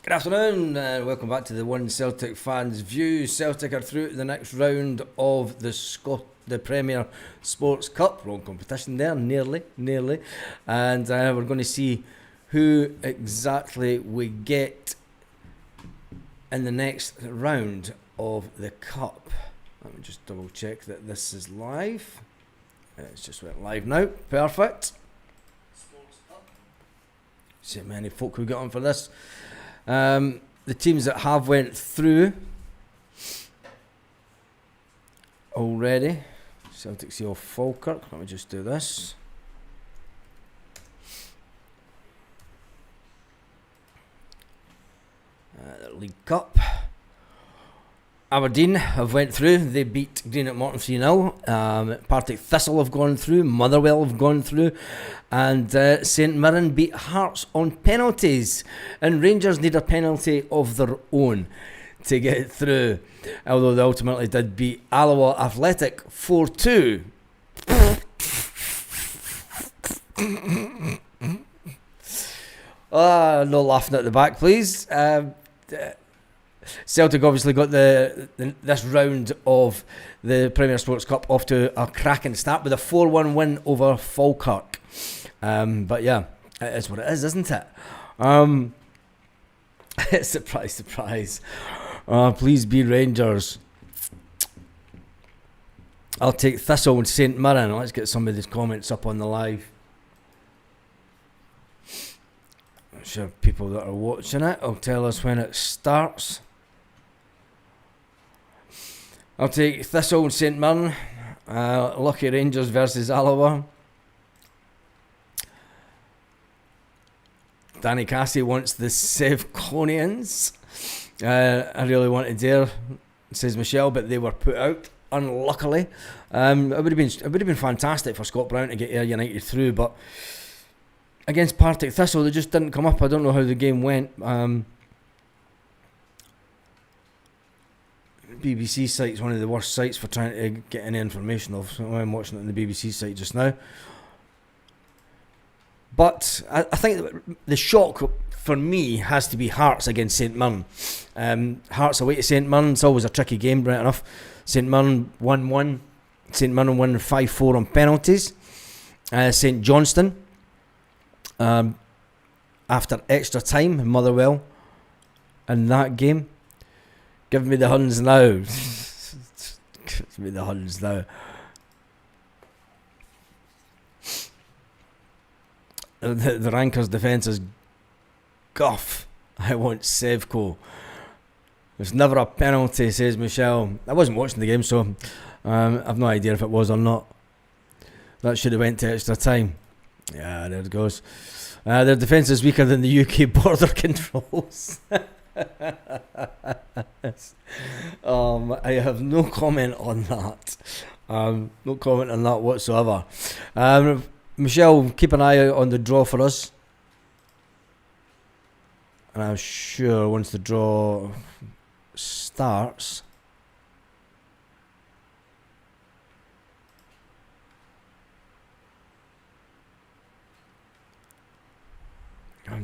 Good afternoon and welcome back to the One Celtic Fans View. Celtic are through to the next round of the Premier Sports Cup. Wrong competition there, nearly. And we're going to see who exactly we get in the next round of the Cup. Let me just double check that this is live. It's just went live now. Perfect. See how many folk we got on for this. The teams that have went through already. Celtic see off Falkirk. Let me just do this. The League Cup. Aberdeen have went through. They beat Greenock Morton 3-0. Partick Thistle have gone through. Motherwell have gone through. And St Mirren beat Hearts on penalties. And Rangers need a penalty of their own to get through. Although they ultimately did beat Alloa Athletic 4-2. No laughing at the back, please. Celtic obviously got this round of the Premier Sports Cup off to a cracking start with a 4-1 win over Falkirk. But yeah, it is what it is, isn't it? Surprise, surprise. Please be Rangers. I'll take Thistle and St Mirren. Let's get some of these comments up on the live. I'm sure people that are watching it will tell us when it starts. I'll take Thistle and St Mirren. Lucky Rangers versus Alloa. Danny Cassie wants the Sevconians. I really wanted there, says Michelle, but they were put out, unluckily. It would have been fantastic for Scott Brown to get Ayr United through, but against Partick Thistle, they just didn't come up. I don't know how the game went. BBC site's one of the worst sites for trying to get any information of. So I'm watching it on the BBC site just now. But I think the shock for me has to be Hearts against St Mirren. Hearts away to St Mirren, it's always a tricky game, right enough. St Mirren 1-1. St Mirren won 5-4 on penalties. St Johnstone, after extra time, Motherwell in that game. Give me the Huns now. Give me the Huns now. The Rankers defence is guff. I want Sevco. There's never a penalty, says Michelle. I wasn't watching the game, so I've no idea if it was or not. That should have went to extra time. Yeah, there it goes. Their defence is weaker than the UK border controls. I have no comment on that. No comment on that whatsoever. Michelle, keep an eye out on the draw for us. And I'm sure once the draw starts,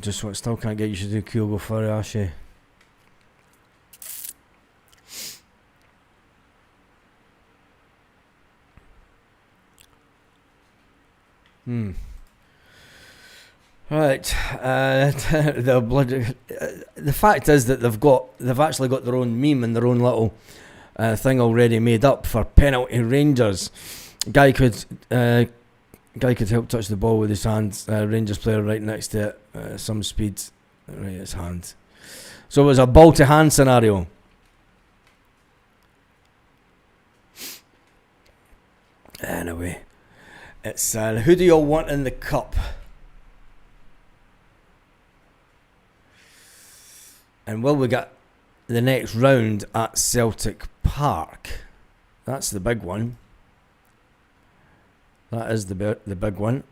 still can't get used to do Kyogo Furuhashi. Right. The fact is that they've actually got their own meme and their own little thing already made up for penalty Rangers. Guy could help touch the ball with his hand. Rangers player right next to it, some speed, right his hand. So it was a ball to hand scenario. Anyway, it's who do you all want in the cup? And will we get the next round at Celtic Park? That's the big one. That is the big one.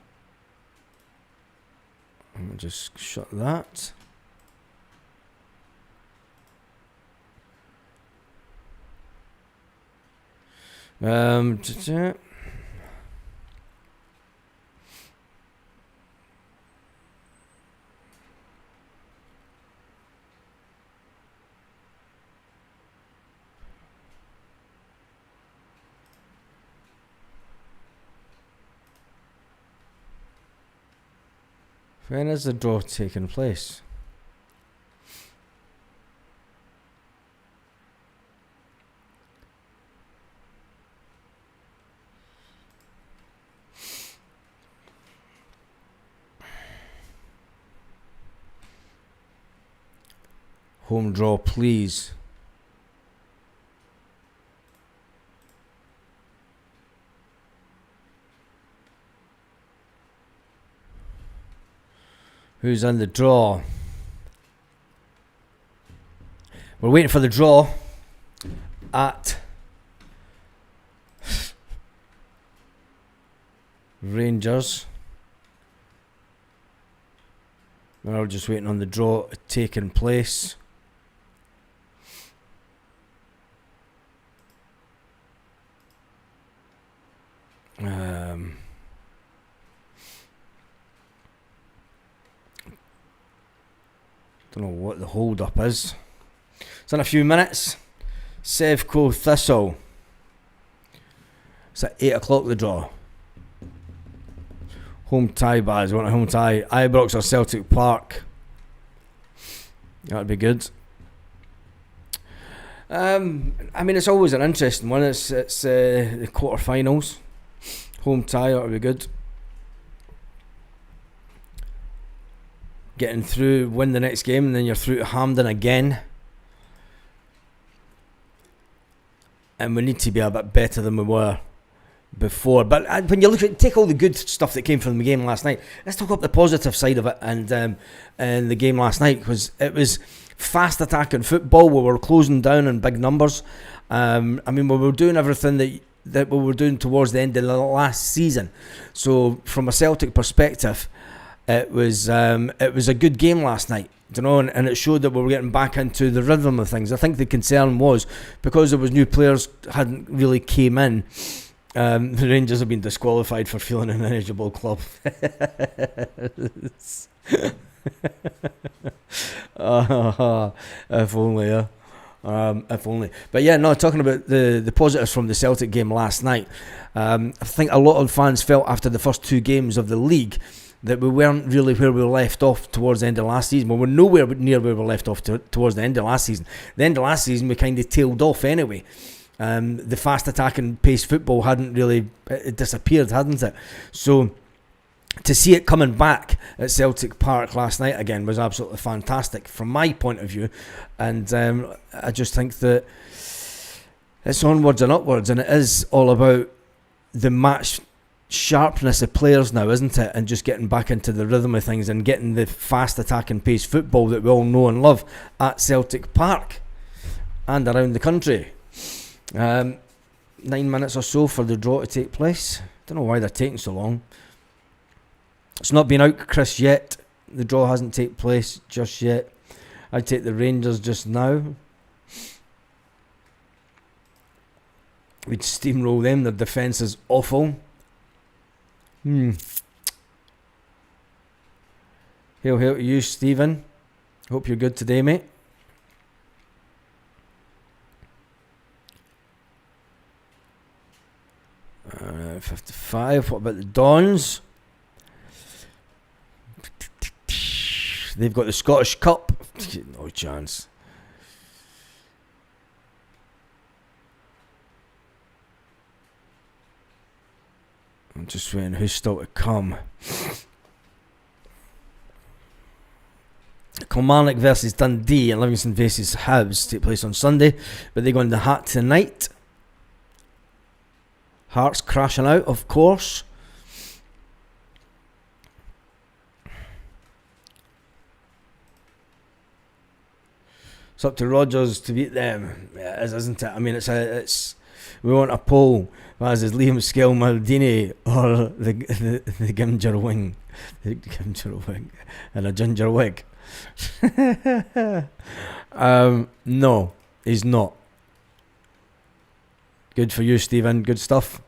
I'll just shut that. When is the draw taking place? Home draw, please. Who's on the draw? We're waiting for the draw at Rangers. We're just waiting on the draw taking place. Don't know what the hold up is. It's in a few minutes. Sevco Thistle. It's at 8 o'clock the draw. Home tie, Baz. Want a home tie? Ibrox or Celtic Park? That'd be good. I mean, it's always an interesting one. It's the quarterfinals. Home tie, that'd be good. Getting through, win the next game, and then you're through to Hampden again. And we need to be a bit better than we were before. But when you look at, take all the good stuff that came from the game last night, let's talk about the positive side of it. And the game last night was fast attacking football. We were closing down in big numbers. I mean, we were doing everything that we were doing towards the end of the last season. So from a Celtic perspective, it was a good game last night, and it showed that we were getting back into the rhythm of things. I think the concern was because there was new players hadn't really came in. The Rangers have been disqualified for feeling an ineligible club. If only, yeah. If only. But yeah, no, talking about the positives from the Celtic game last night, I think a lot of fans felt after the first two games of the league that we weren't really where we were left off towards the end of last season. We were nowhere near where we were left off towards the end of last season. The end of last season, we kind of tailed off anyway. The fast attacking pace football hadn't really it disappeared, hadn't it? So to see it coming back at Celtic Park last night again was absolutely fantastic from my point of view. And I just think that it's onwards and upwards, and it is all about the match sharpness of players now, isn't it? And just getting back into the rhythm of things and getting the fast attacking pace football that we all know and love at Celtic Park and around the country. 9 minutes or so for the draw to take place. Don't know why they're taking so long. It's not been out, Chris, yet. The draw hasn't taken place just yet. I'd take the Rangers just now. We'd steamroll them. Their defence is awful. Hail to you, Stephen. Hope you're good today, mate. Uh, 55. What about the Dons? They've got the Scottish Cup. No chance. I'm just waiting who's still to come. Kilmarnock versus Dundee and Livingston versus Hibs take place on Sunday, but they go in the hat tonight. Hearts crashing out, of course. It's up to Rodgers to beat them. Yeah, it is, isn't it? I mean, it's. We want a poll. As is Liam Skill Maldini or the ginger wing, and a ginger wig. No, he's not. Good for you, Stephen. Good stuff.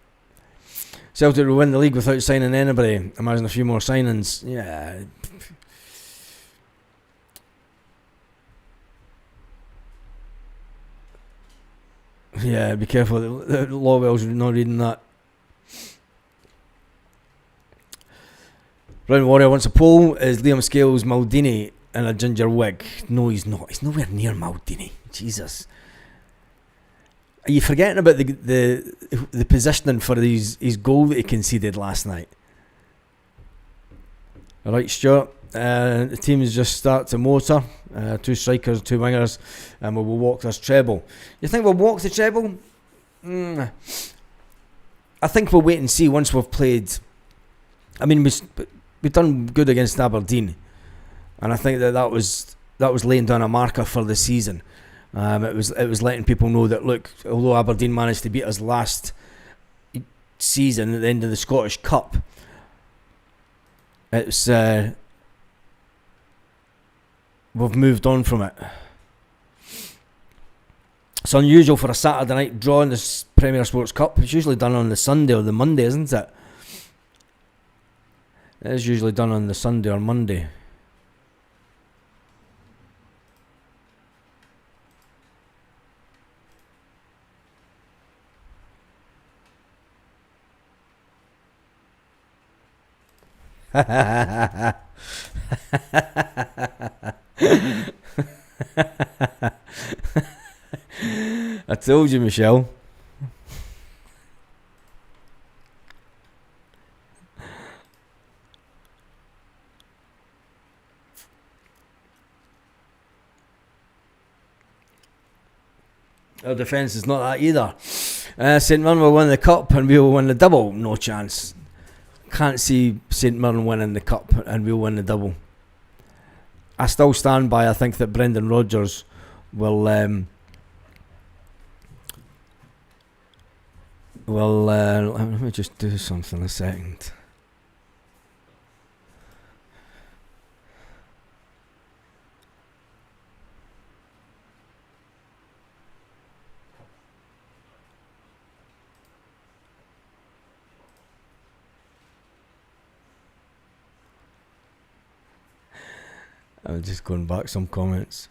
Celtic will win the league without signing anybody. Imagine a few more signings. Yeah. Yeah, be careful. Lawwell's not reading that. Round Warrior wants a poll. Is Liam Scales Maldini in a ginger wig? No, he's not. He's nowhere near Maldini. Jesus. Are you forgetting about the positioning for his goal that he conceded last night? Alright, Stuart. The teams just start to motor. 2 strikers, 2 wingers, and we will walk this treble. You think we'll walk the treble? I think we'll wait and see once we've played. I mean, we've done good against Aberdeen, and I think that was laying down a marker for the season. It was letting people know that, look, although Aberdeen managed to beat us last season at the end of the Scottish Cup, it's we've moved on from it. It's unusual for a Saturday night draw in the Premier Sports Cup. It's usually done on the Sunday or the Monday, isn't it? It is usually done on the Sunday or Monday. I told you, Michelle. Our defence is not that either. St Mirren will win the cup and we will win the double. No chance. Can't see St Mirren winning the cup and we'll win the double. I still stand by. I think that Brendan Rodgers will let me just do something a second. I'm just going back some comments.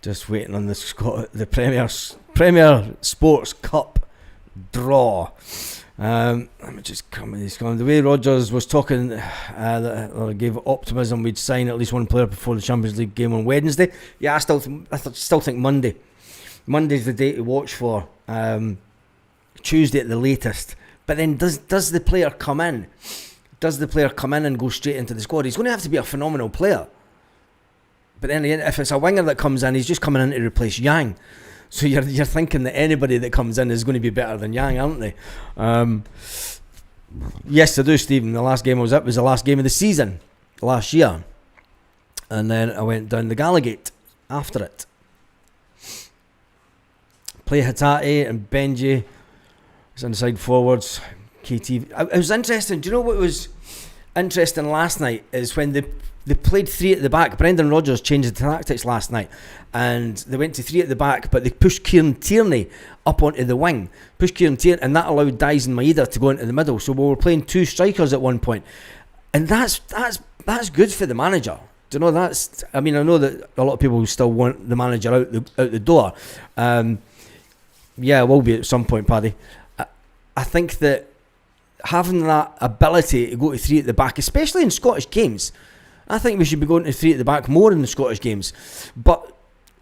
Just waiting on the Premier Sports Cup draw. Let me just come with these comments. The way Rodgers was talking, that gave optimism we'd sign at least one player before the Champions League game on Wednesday. Yeah, I still think Monday. Monday's the day to watch for. Tuesday at the latest. But then does the player come in? Does the player come in and go straight into the squad? He's going to have to be a phenomenal player. But then if it's a winger that comes in, he's just coming in to replace Yang. So you're thinking that anybody that comes in is going to be better than Yang, aren't they? Yes, I do, Stephen. The last game I was at was the last game of the season last year. And then I went down the Gallagate after it. Play Hatate and Benji as inside forwards. KT. It was interesting. Do you know what was interesting last night is when they played 3 at the back. Brendan Rodgers changed the tactics last night and they went to 3 at the back, but they pushed Kieran Tierney up onto the wing. And that allowed Dyson Maeda to go into the middle. So we were playing 2 strikers at one point. And that's good for the manager. Do you know that's? I mean, I know that a lot of people still want the manager out the door. Yeah, it will be at some point, Paddy. I think that having that ability to go to 3 at the back, especially in Scottish games, I think we should be going to 3 at the back more in the Scottish games. But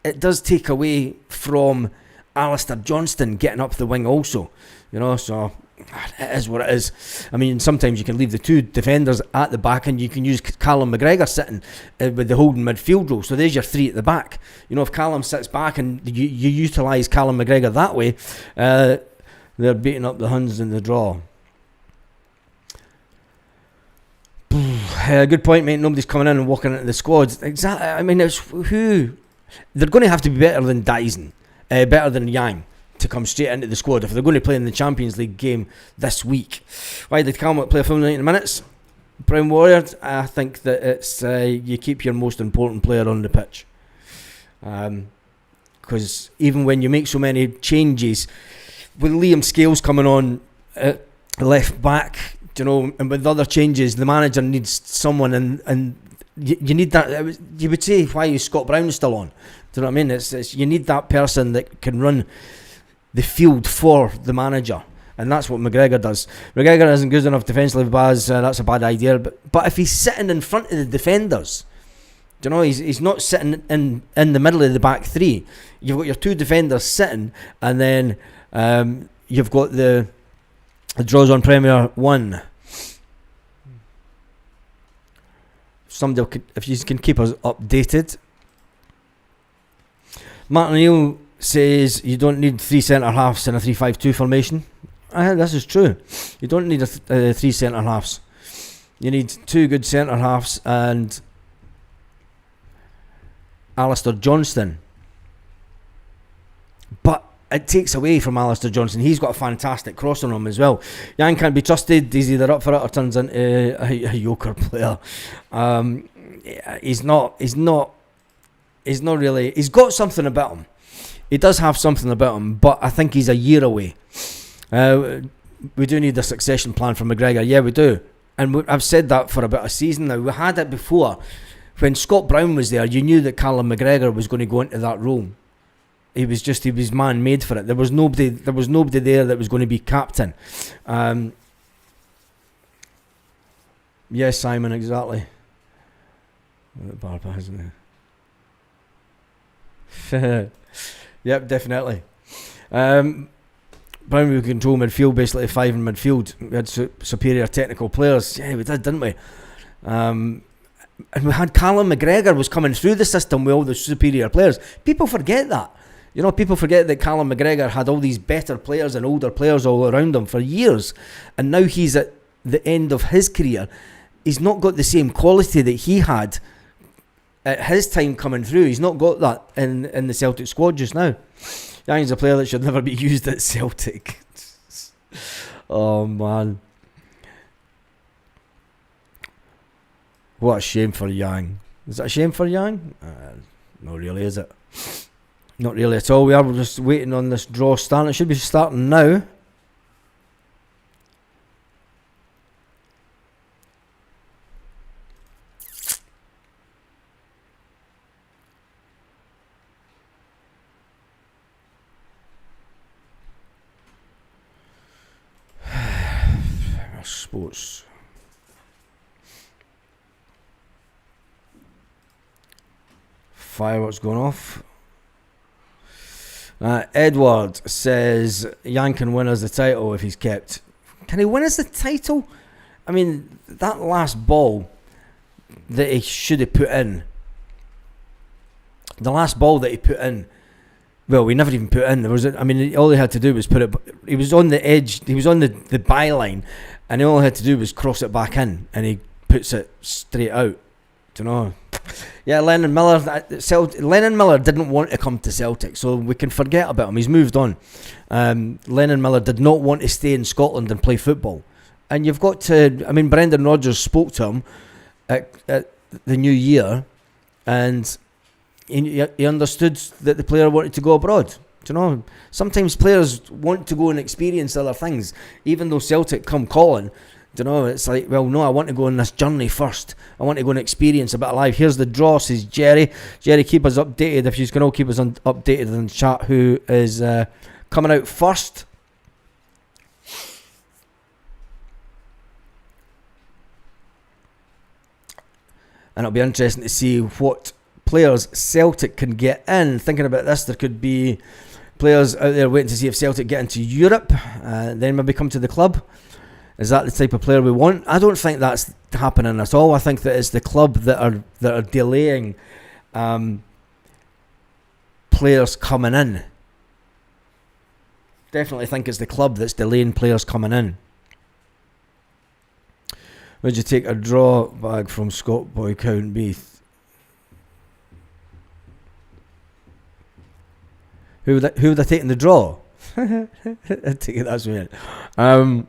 it does take away from Alistair Johnston getting up the wing also. You know, so it is what it is. I mean, sometimes you can leave the 2 defenders at the back and you can use Callum McGregor sitting with the holding midfield role. So there's your 3 at the back. You know, if Callum sits back and you utilise Callum McGregor that way, they're beating up the Huns in the draw. Good point, mate. Nobody's coming in and walking into the squad. Exactly. I mean, it's who they're going to have to be better than Dyson, better than Yang to come straight into the squad if they're going to play in the Champions League game this week. Why did Calmont play a full 90 minutes? Brown Warrior, I think that it's you keep your most important player on the pitch. Because even when you make so many changes, with Liam Scales coming on left back, you know, and with other changes, the manager needs someone in you need that. You would say, why is Scott Brown still on? Do you know what I mean? It's you need that person that can run the field for the manager, and that's what McGregor does. McGregor isn't good enough defensively, Baz. That's a bad idea. But if he's sitting in front of the defenders, do you know, he's not sitting in the middle of the back three. You've got your two defenders sitting, and then you've got the draws on Premier 1. Somebody, if you can keep us updated. Martin Neal says you don't need 3 centre halves in a 3-5-2 formation. This is true. You don't need 3 centre halves. You need 2 good centre halves and Alistair Johnston. But it takes away from Alistair Johnston. He's got a fantastic cross on him as well. Yang can't be trusted. He's either up for it or turns into a yoker player. He's not really. He's got something about him. He does have something about him, but I think he's a year away. We do need a succession plan for McGregor. Yeah, we do. And I've said that for about a season now. We had it before. When Scott Brown was there, you knew that Callum McGregor was going to go into that role. He was man made for it. There was nobody there that was going to be captain. Yes, Simon, exactly. Barba, isn't it? Yep, definitely. Brown would control midfield, basically 5 in midfield. We had superior technical players. Yeah, we did, didn't we? And we had Callum McGregor was coming through the system with all the superior players. People forget that. You know, people forget that Callum McGregor had all these better players and older players all around him for years. And now he's at the end of his career. He's not got the same quality that he had at his time coming through. He's not got that in the Celtic squad just now. Yang's a player that should never be used at Celtic. Oh, man. What a shame for Yang. Is that a shame for Yang? Not really, is it? Not really at all. We are just waiting on this draw starting. It should be starting now. Sports. Fireworks going off. Edward says Yang can win us the title if he's kept. Can he win us the title? I mean, that last ball that he should have put in. The last ball that he put in. Well, we never even put in. All he had to do was put it. He was on the edge. He was on the byline, and all he had to do was cross it back in, and he puts it straight out. Do you know? Yeah, Lennon Miller didn't want to come to Celtic, so we can forget about him. He's moved on. Lennon Miller did not want to stay in Scotland and play football. And you've got to... I mean, Brendan Rodgers spoke to him at the new year, and he understood that the player wanted to go abroad. Do you know? Sometimes players want to go and experience other things, even though Celtic come calling. Do you know, it's like, well, no, I want to go on this journey first. I want to go and experience a bit of life. Here's the draw, says Jerry. Jerry, keep us updated. If you can all keep us updated in the chat, who is coming out first. And it'll be interesting to see what players Celtic can get in. Thinking about this, there could be players out there waiting to see if Celtic get into Europe, then maybe come to the club. Is that the type of player we want? I don't think that's happening at all. I think that it's the club that are delaying players coming in. Definitely think it's the club that's delaying players coming in. Would you take a draw bag from Scott Boy Countbeath? Who would I take in the draw? I'd take it, that's what I mean.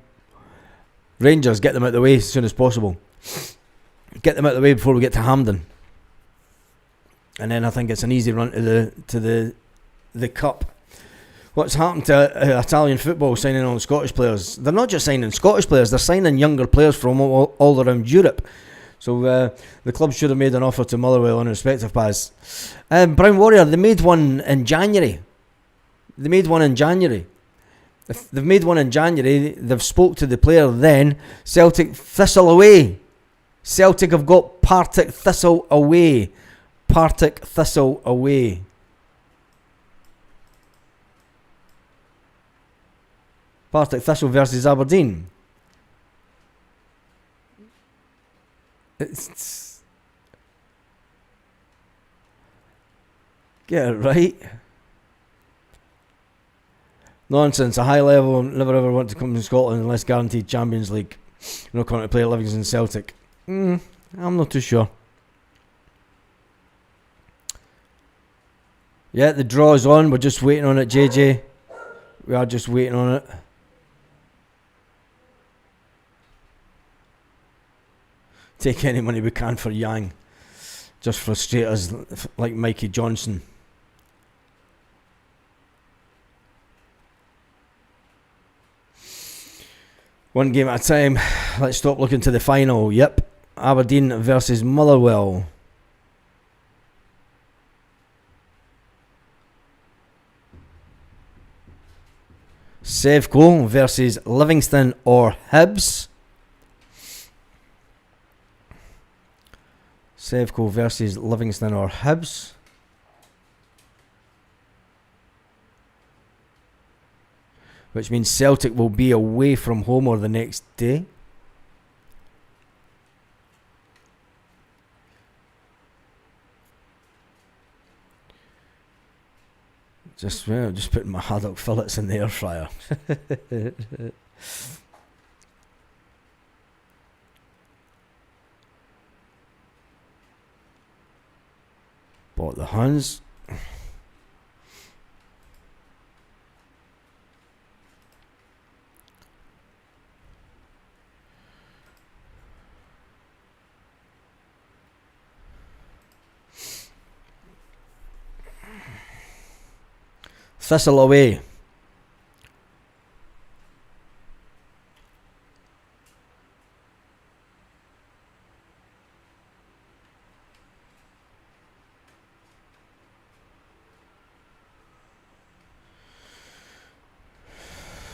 Rangers, get them out of the way as soon as possible. Get them out of the way before we get to Hampden. And then I think it's an easy run to the cup. What's happened to Italian football signing on Scottish players? They're not just signing Scottish players, they're signing younger players from all around Europe. So the club should have made an offer to Motherwell on respective paths. Brown Warrior, they made one in January. If they've made one in January, they've spoke to the player then. Celtic Thistle away. Celtic have got Partick Thistle away. Partick Thistle away. Partick Thistle versus Aberdeen. It's get it right. Nonsense. A high level. Never ever want to come to Scotland unless guaranteed Champions League. No coming to play at Livingston Celtic. I'm not too sure. Yeah, the draw is on. We're just waiting on it, JJ. We are just waiting on it. Take any money we can for Yang. Just frustrate us like Mikey Johnson. One game at a time. Let's stop looking to the final. Yep. Aberdeen versus Motherwell. Sevco versus Livingston or Hibs. Sevco versus Livingston or Hibs. Which means Celtic will be away from home or the next day. Just putting my haddock fillets in the air fryer. Bought the Huns. Thistle away.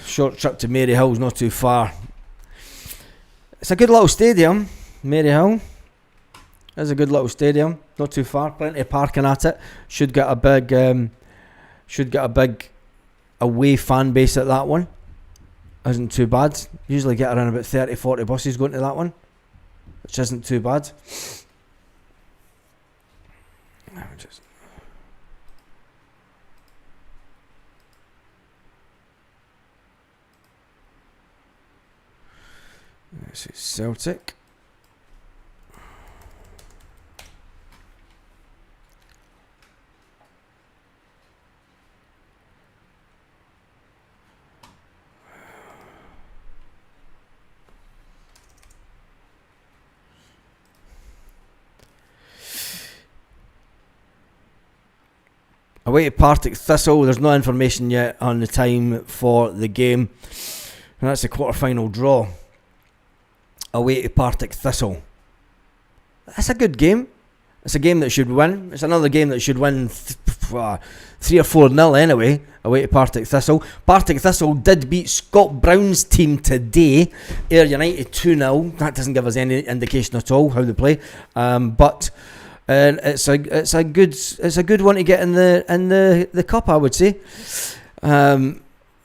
Short trip to Maryhill's not too far. It's a good little stadium, Maryhill. It's a good little stadium, not too far. Plenty of parking at it. Should get a big away fan base at that one. Isn't too bad. Usually get around about 30-40 buses going to that one, which isn't too bad. This is Celtic. Away to Partick Thistle. There's no information yet on the time for the game. And that's the quarter-final draw. Away to Partick Thistle. That's a good game. It's a game that should win. It's another game that should win 3 or 4-0 anyway. Away to Partick Thistle. Partick Thistle did beat Scott Brown's team today. Ayr United 2-0. That doesn't give us any indication at all how they play. But it's a good one to get in the cup, I would say.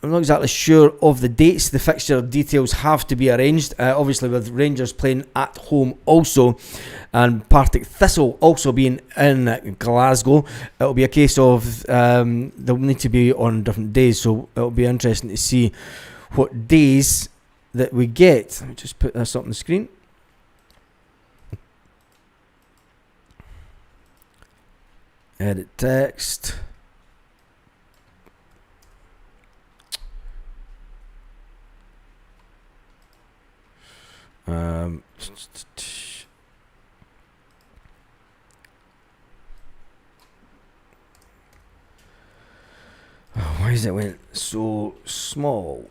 I'm not exactly sure of the dates. The fixture details have to be arranged. Obviously, with Rangers playing at home also, and Partick Thistle also being in Glasgow, it'll be a case of they'll need to be on different days. So it'll be interesting to see what days that we get. Let me just put this up on the screen. Edit text. Why is it went so small?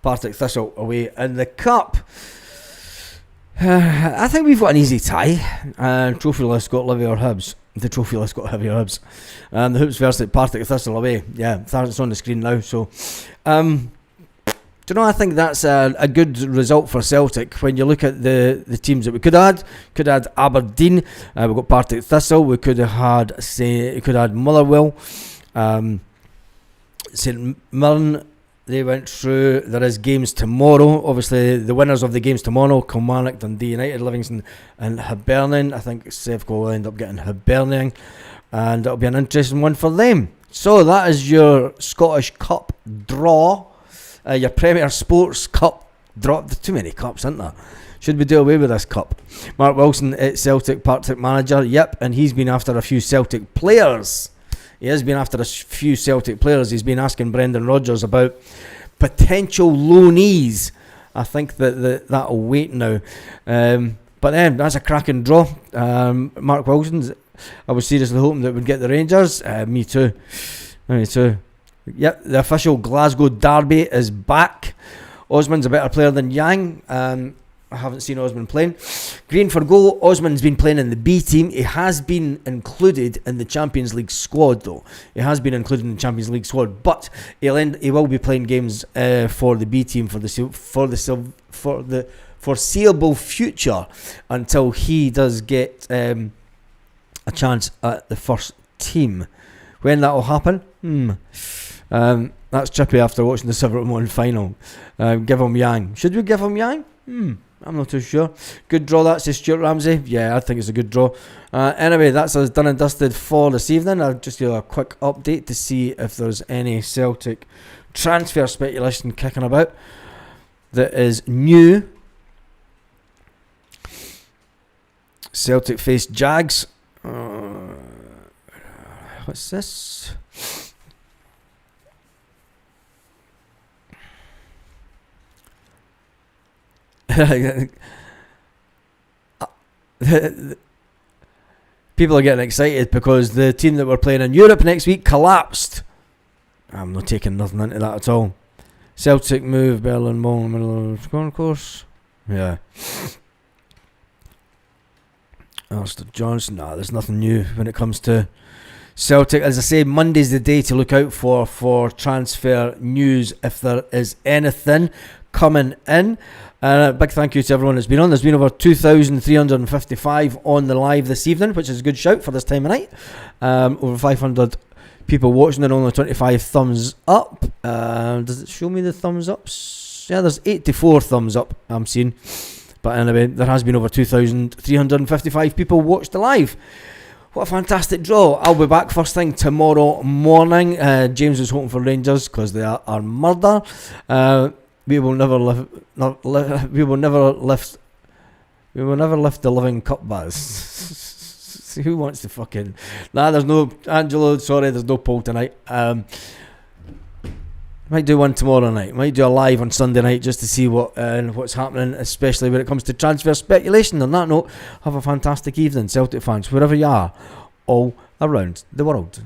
Partick Thistle away in the cup. I think we've got an easy tie. Trophyless got Livy or Hibs. The Trophyless got Livy or Hibs. The Hoops versus Partick Thistle away. Yeah, it's on the screen now. So, do you know, I think that's a good result for Celtic when you look at the teams that we could add. Could add Aberdeen. We've got Partick Thistle. We could have had Motherwell. St Mirren, they went through. There is games tomorrow. Obviously, the winners of the games tomorrow: Kilmarnock, Dundee United, Livingston, and Hibernian. I think Sevco will end up getting Hibernian, and it'll be an interesting one for them. So that is your Scottish Cup draw. Your Premier Sports Cup draw. There's too many cups, isn't there? Should we do away with this cup? Mark Wilson at Celtic, Partick manager. Yep, and he's been after a few Celtic players. He has been after a few Celtic players. He's been asking Brendan Rodgers about potential loanees. I think that'll wait now. But then, that's a cracking draw. Mark Wilson, I was seriously hoping that we'd get the Rangers. Me too. Yep, the official Glasgow derby is back. Osman's a better player than Yang. I haven't seen Osman playing. Green for goal. Osman's been playing in the B team. He has been included in the Champions League squad, though. He has been included in the Champions League squad, but he will be playing games for the B team for the foreseeable future until he does get a chance at the first team. When that will happen? That's trippy after watching the 7-1 final. Give him Yang. Should we give him Yang? I'm not too sure. Good draw, that's Stuart Ramsey. Yeah, I think it's a good draw. Anyway, that's us done and dusted for this evening. I'll just do a quick update to see if there's any Celtic transfer speculation kicking about that is new. Celtic face Jags. What's this? People are getting excited because the team that we're playing in Europe next week collapsed. I'm not taking nothing into that at all. Celtic move Berlin Ball in the middle of the scoring course. Yeah. Alistair Johnson. There's nothing new when it comes to Celtic. As I say, Monday's the day to look out for transfer news if there is anything coming in. A big thank you to everyone that's been on. There's been over 2,355 on the live this evening, which is a good shout for this time of night. Over 500 people watching and only 25 thumbs up. Does it show me the thumbs ups? Yeah, there's 84 thumbs up I'm seeing. But anyway, there has been over 2,355 people watched the live. What a fantastic draw. I'll be back first thing tomorrow morning. James is hoping for Rangers because they are murder. We will never lift the living cup buzz. Who wants to fucking... there's no... Angelo, sorry, there's no poll tonight. Might do one tomorrow night. Might do a live on Sunday night just to see what's happening, especially when it comes to transfer speculation. On that note, have a fantastic evening, Celtic fans, wherever you are, all around the world.